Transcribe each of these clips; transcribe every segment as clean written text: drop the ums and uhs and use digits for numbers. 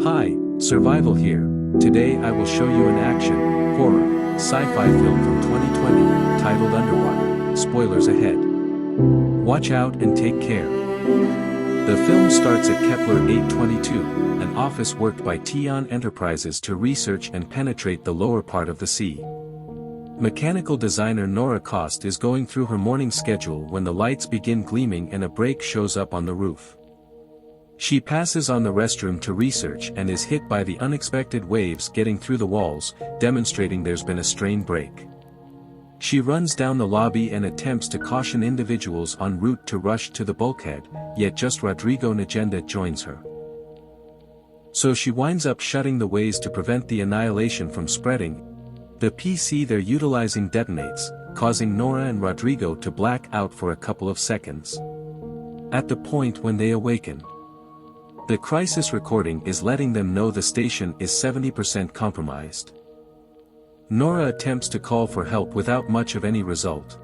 Hi, Survival here. Today I will show you an action, horror, sci-fi film from 2020, titled Underwater. Spoilers ahead. Watch out and take care. The film starts at Kepler 822, an office worked by Tian Enterprises to research and penetrate the lower part of the sea. Mechanical designer Nora Cost is going through her morning schedule when the lights begin gleaming and a break shows up on the roof. She passes on the restroom to research and is hit by the unexpected waves getting through the walls, demonstrating there's been a strain break. She runs down the lobby and attempts to caution individuals en route to rush to the bulkhead, yet just Rodrigo Nagenda joins her. So she winds up shutting the ways to prevent the annihilation from spreading. The PC they're utilizing detonates, causing Nora and Rodrigo to black out for a couple of seconds. At the point when they awaken, the crisis recording is letting them know the station is 70% compromised. Nora attempts to call for help without much of any result.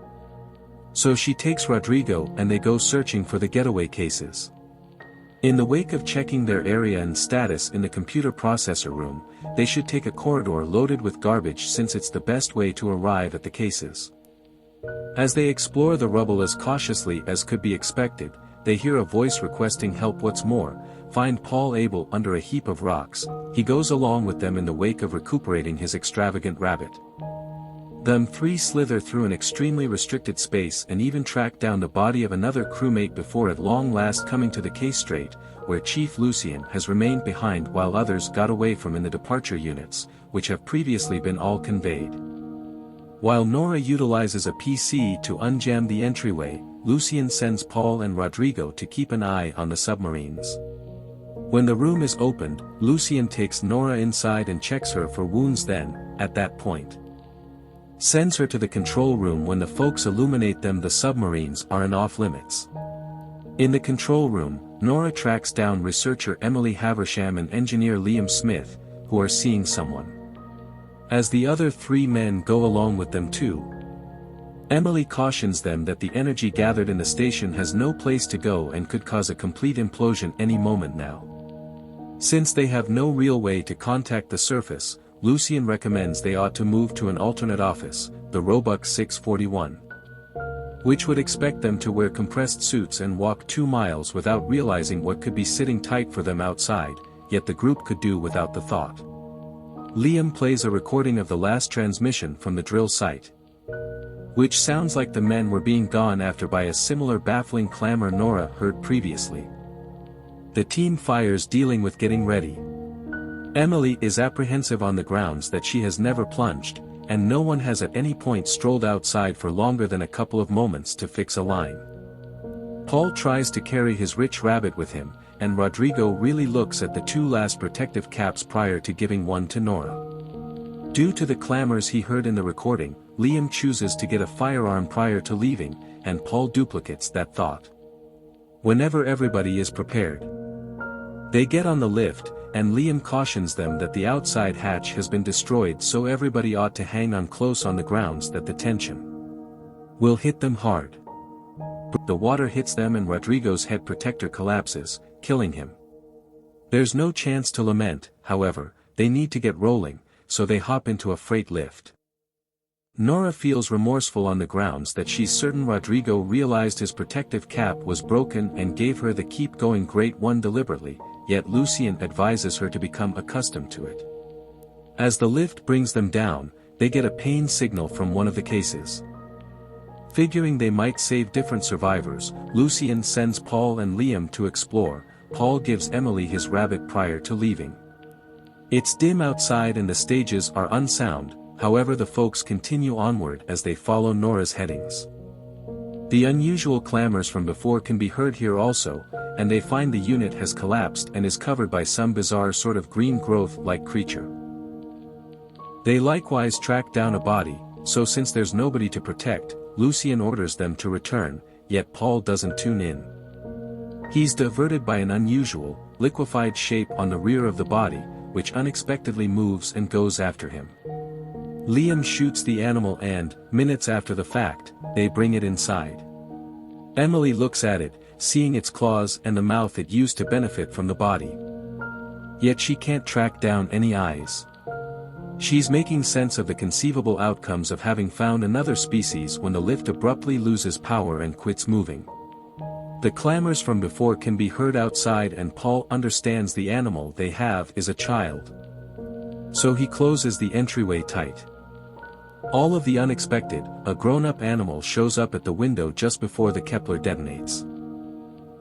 So she takes Rodrigo and they go searching for the getaway cases. In the wake of checking their area and status in the computer processor room, they should take a corridor loaded with garbage since it's the best way to arrive at the cases. As they explore the rubble as cautiously as could be expected, they hear a voice requesting help. What's more, find Paul Abel under a heap of rocks. He goes along with them in the wake of recuperating his extravagant rabbit. Them three slither through an extremely restricted space and even track down the body of another crewmate before at long last coming to the case strait, where Chief Lucien has remained behind while others got away from in the departure units, which have previously been all conveyed. While Nora utilizes a PC to unjam the entryway, Lucien sends Paul and Rodrigo to keep an eye on the submarines. When the room is opened, Lucien takes Nora inside and checks her for wounds, then, at that point, sends her to the control room. When the folks illuminate them, the submarines are off-limits. In the control room, Nora tracks down researcher Emily Haversham and engineer Liam Smith, who are seeing someone. As the other three men go along with them too, Emily cautions them that the energy gathered in the station has no place to go and could cause a complete implosion any moment now. Since they have no real way to contact the surface, Lucien recommends they ought to move to an alternate office, the Roebuck 641. Which would expect them to wear compressed suits and walk 2 miles without realizing what could be sitting tight for them outside, yet the group could do without the thought. Liam plays a recording of the last transmission from the drill site, which sounds like the men were being gone after by a similar baffling clamor Nora heard previously. The team fires, dealing with getting ready. Emily is apprehensive on the grounds that she has never plunged, and no one has at any point strolled outside for longer than a couple of moments to fix a line. Paul tries to carry his rich rabbit with him, and Rodrigo really looks at the 2 last protective caps prior to giving one to Nora. Due to the clamors he heard in the recording, Liam chooses to get a firearm prior to leaving, and Paul duplicates that thought. Whenever everybody is prepared, they get on the lift, and Liam cautions them that the outside hatch has been destroyed, so everybody ought to hang on close on the grounds that the tension will hit them hard. The water hits them and Rodrigo's head protector collapses, killing him. There's no chance to lament, however, they need to get rolling, so they hop into a freight lift. Nora feels remorseful on the grounds that she's certain Rodrigo realized his protective cap was broken and gave her the keep going great one deliberately, yet Lucien advises her to become accustomed to it. As the lift brings them down, they get a pain signal from one of the cases. Figuring they might save different survivors, Lucien sends Paul and Liam to explore. Paul gives Emily his rabbit prior to leaving. It's dim outside and the stages are unsound, however the folks continue onward as they follow Nora's headings. The unusual clamors from before can be heard here also, and they find the unit has collapsed and is covered by some bizarre sort of green growth-like creature. They likewise track down a body, so since there's nobody to protect, Lucien orders them to return, yet Paul doesn't tune in. He's diverted by an unusual, liquefied shape on the rear of the body, which unexpectedly moves and goes after him. Liam shoots the animal and, minutes after the fact, they bring it inside. Emily looks at it, seeing its claws and the mouth it used to benefit from the body. Yet she can't track down any eyes. She's making sense of the conceivable outcomes of having found another species when the lift abruptly loses power and quits moving. The clamors from before can be heard outside, and Paul understands the animal they have is a child. So he closes the entryway tight. All of the unexpected, a grown-up animal shows up at the window just before the Kepler detonates.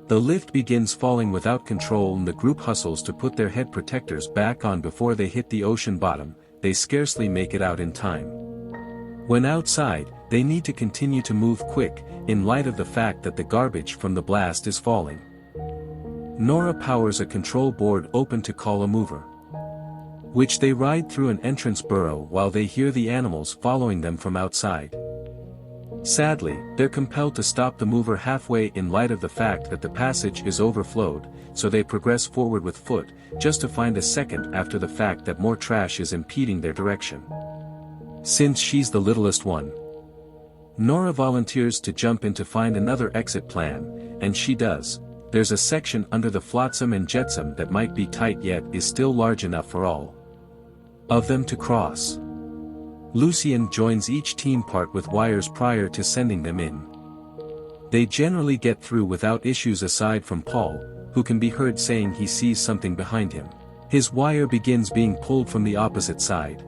The lift begins falling without control and the group hustles to put their head protectors back on before they hit the ocean bottom. They scarcely make it out in time. When outside, they need to continue to move quick, in light of the fact that the garbage from the blast is falling. Nora powers a control board open to call a mover, which they ride through an entrance burrow while they hear the animals following them from outside. Sadly, they're compelled to stop the mover halfway in light of the fact that the passage is overflowed, so they progress forward with foot, just to find a second after the fact that more trash is impeding their direction. Since she's the littlest one, Nora volunteers to jump in to find another exit plan, and she does. There's a section under the flotsam and jetsam that might be tight yet is still large enough for all of them to cross. Lucien joins each team part with wires prior to sending them in. They generally get through without issues aside from Paul, who can be heard saying he sees something behind him. His wire begins being pulled from the opposite side.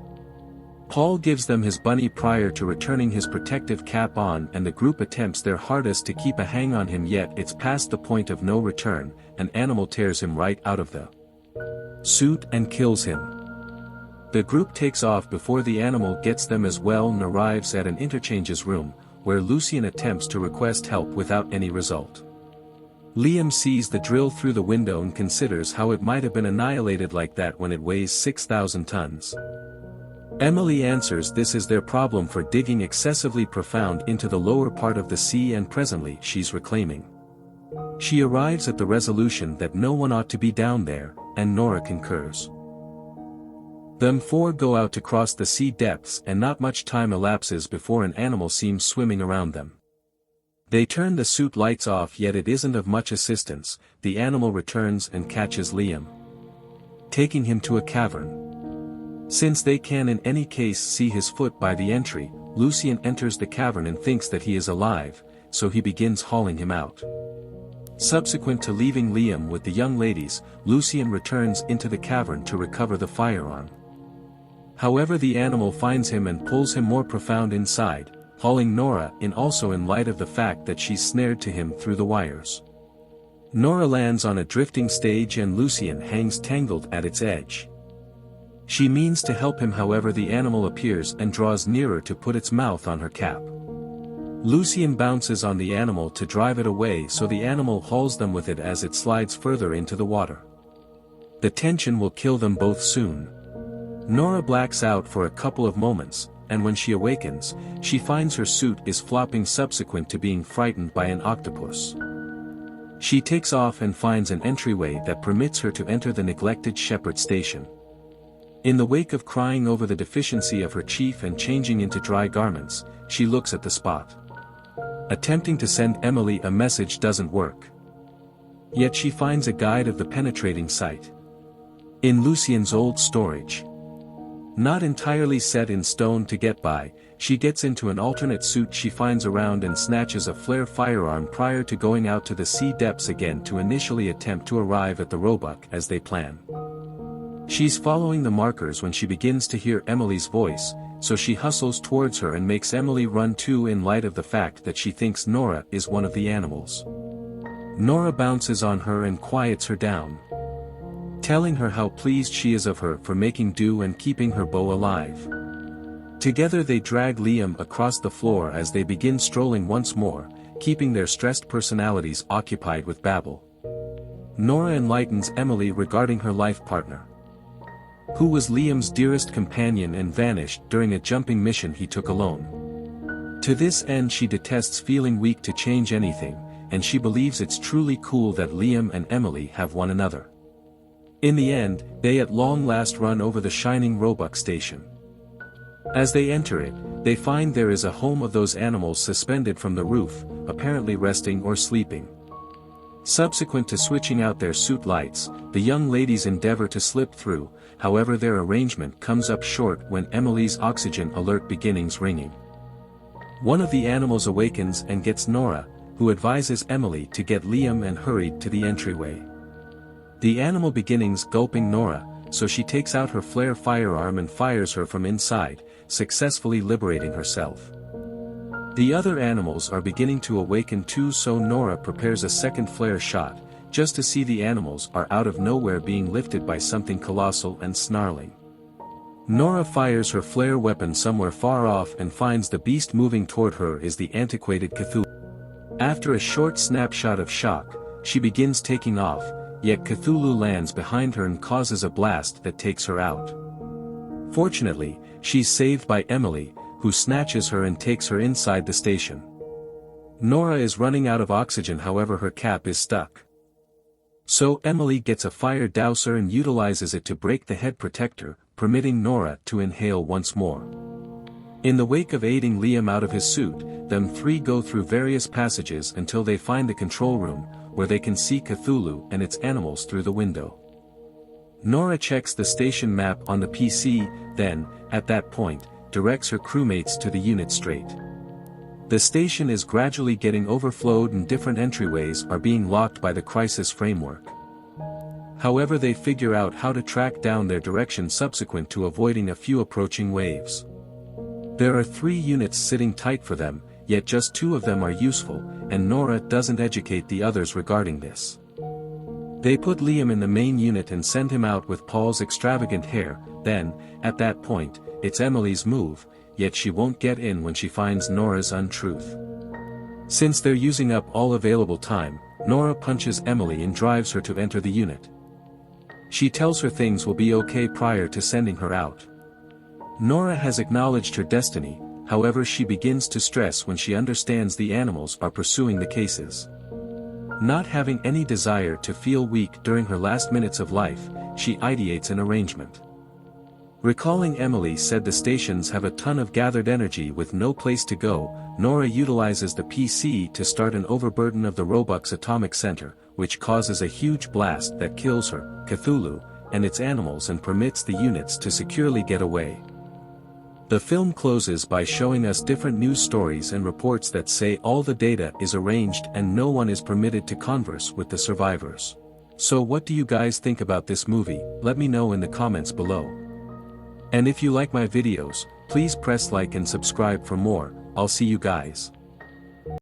Paul gives them his bunny prior to returning his protective cap on, and the group attempts their hardest to keep a hang on him, yet it's past the point of no return. An animal tears him right out of the suit and kills him. The group takes off before the animal gets them as well and arrives at an interchanges room, where Lucien attempts to request help without any result. Liam sees the drill through the window and considers how it might have been annihilated like that when it weighs 6,000 tons. Emily answers this is their problem for digging excessively profound into the lower part of the sea, and presently she's reclaiming. She arrives at the resolution that no one ought to be down there, and Nora concurs. Them four go out to cross the sea depths, and not much time elapses before an animal seems swimming around them. They turn the suit lights off, yet it isn't of much assistance. The animal returns and catches Liam, taking him to a cavern. Since they can in any case see his foot by the entry, Lucien enters the cavern and thinks that he is alive, so he begins hauling him out. Subsequent to leaving Liam with the young ladies, Lucien returns into the cavern to recover the firearm. However, the animal finds him and pulls him more profound inside, hauling Nora in, also in light of the fact that she's snared to him through the wires. Nora lands on a drifting stage and Lucien hangs tangled at its edge. She means to help him, however the animal appears and draws nearer to put its mouth on her cap. Lucien bounces on the animal to drive it away, so the animal hauls them with it as it slides further into the water. The tension will kill them both soon. Nora blacks out for a couple of moments, and when she awakens, she finds her suit is flopping subsequent to being frightened by an octopus. She takes off and finds an entryway that permits her to enter the neglected shepherd station. In the wake of crying over the deficiency of her chief and changing into dry garments, she looks at the spot. Attempting to send Emily a message doesn't work. Yet she finds a guide of the penetrating site in Lucien's old storage. Not entirely set in stone to get by, she gets into an alternate suit she finds around and snatches a flare firearm prior to going out to the sea depths again to initially attempt to arrive at the Roebuck as they plan. She's following the markers when she begins to hear Emily's voice, so she hustles towards her and makes Emily run too, in light of the fact that she thinks Nora is one of the animals. Nora bounces on her and quiets her down, telling her how pleased she is of her for making do and keeping her beau alive. Together they drag Liam across the floor as they begin strolling once more, keeping their stressed personalities occupied with babble. Nora enlightens Emily regarding her life partner, who was Liam's dearest companion and vanished during a jumping mission he took alone. To this end she detests feeling weak to change anything, and she believes it's truly cool that Liam and Emily have one another. In the end, they at long last run over the shining Roebuck station. As they enter it, they find there is a home of those animals suspended from the roof, apparently resting or sleeping. Subsequent to switching out their suit lights, the young ladies endeavor to slip through, however their arrangement comes up short when Emily's oxygen alert begins ringing. One of the animals awakens and gets Nora, who advises Emily to get Liam and hurried to the entryway. The animal begins gulping Nora, so she takes out her flare firearm and fires her from inside, successfully liberating herself. The other animals are beginning to awaken too, so Nora prepares a second flare shot, just to see the animals are out of nowhere being lifted by something colossal and snarling. Nora fires her flare weapon somewhere far off and finds the beast moving toward her is the antiquated Cthulhu. After a short snapshot of shock, she begins taking off, yet Cthulhu lands behind her and causes a blast that takes her out. Fortunately, she's saved by Emily, who snatches her and takes her inside the station. Nora is running out of oxygen, however her cap is stuck. So Emily gets a fire dowser and utilizes it to break the head protector, permitting Nora to inhale once more. In the wake of aiding Liam out of his suit, them three go through various passages until they find the control room, where they can see Cthulhu and its animals through the window. Nora checks the station map on the PC, then, at that point, directs her crewmates to the unit straight. The station is gradually getting overflowed and different entryways are being locked by the crisis framework. However, they figure out how to track down their direction subsequent to avoiding a few approaching waves. There are 3 units sitting tight for them, yet just 2 of them are useful, and Nora doesn't educate the others regarding this. They put Liam in the main unit and send him out with Paul's extravagant hair, then, at that point, it's Emily's move, yet she won't get in when she finds Nora's untruth. Since they're using up all available time, Nora punches Emily and drives her to enter the unit. She tells her things will be okay prior to sending her out. Nora has acknowledged her destiny, however she begins to stress when she understands the animals are pursuing the cases. Not having any desire to feel weak during her last minutes of life, she ideates an arrangement. Recalling Emily said the stations have a ton of gathered energy with no place to go, Nora utilizes the PC to start an overburden of the Roebuck's atomic center, which causes a huge blast that kills her, Cthulhu, and its animals and permits the units to securely get away. The film closes by showing us different news stories and reports that say all the data is arranged and no one is permitted to converse with the survivors. So what do you guys think about this movie? Let me know in the comments below. And if you like my videos, please press like and subscribe for more. I'll see you guys.